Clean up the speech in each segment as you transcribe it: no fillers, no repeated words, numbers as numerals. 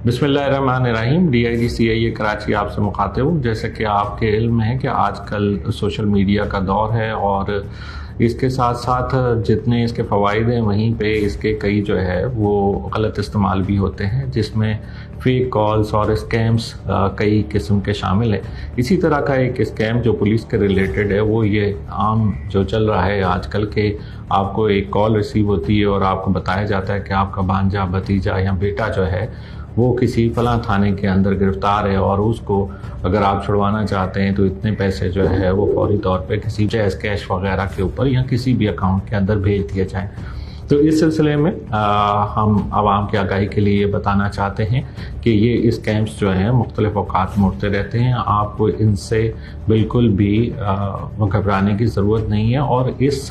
बिस्मिल्लाहिर्रहमानिर्रहीम। DIG CIA Karachi आपसे मुखातिब हूँ। जैसे कि आपके इल्म है कि आजकल सोशल मीडिया का दौर है और इसके साथ साथ जितने इसके फ़वाइद हैं वहीं पे इसके कई जो है वो गलत इस्तेमाल भी होते हैं, जिसमें फेक कॉल्स और स्कैम्स कई किस्म के शामिल हैं। इसी तरह का एक स्कैम जो पुलिस के रिलेटेड है वो ये आम जो चल रहा है आजकल के, आपको एक कॉल रिसीव होती है और आपको बताया जाता है कि आपका भांजा, भतीजा या बेटा जो है वो किसी फलां थाने के अंदर गिरफ़्तार है और उसको अगर आप छुड़वाना चाहते हैं तो इतने पैसे जो है वो फौरी तौर पे किसी जैज़ कैश वगैरह के ऊपर या किसी भी अकाउंट के अंदर भेज दिए जाएं। तो इस सिलसिले में हम आवाम की आगाही के लिए ये बताना चाहते हैं कि ये स्कैम्स जो हैं मुख्तलिफ़ औक़ात में उठते रहते हैं। आपको इनसे बिल्कुल भी घबराने की ज़रूरत नहीं है और इस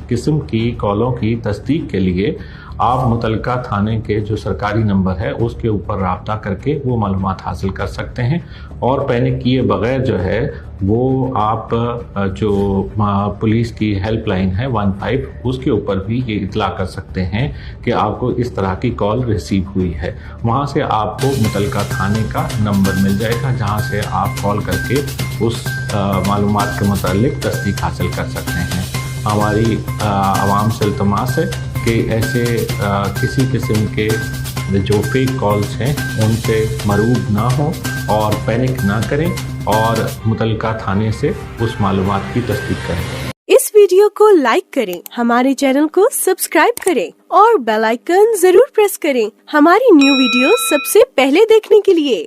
किस्म की कॉलों की तस्दीक के लिए आप मुतलका थाने के जो सरकारी नंबर है उसके ऊपर राब्ता करके वो मालूमात हासिल कर सकते हैं और पैनिक किए बगैर जो है वो आप जो पुलिस की हेल्पलाइन है 15 उसके ऊपर भी ये इतला कर सकते हैं कि आपको इस तरह की कॉल रिसीव हुई है। वहाँ से आपको मुतलका थाने का नंबर मिल जाएगा जहाँ से आप कॉल करके उस मालूमात के मुतालिक तस्दीक हासिल कर सकते हैं। हमारी आवाम से इल्तमास है कि ऐसे किसी किस्म के जो फेक कॉल्स हैं उनसे मरूब ना हो और पैनिक ना करें और मुतलका थाने से उस मालूमात की तस्दीक करें। इस वीडियो को लाइक करें, हमारे चैनल को सब्सक्राइब करें और बेल आइकन जरूर प्रेस करें हमारी न्यू वीडियो सबसे पहले देखने के लिए।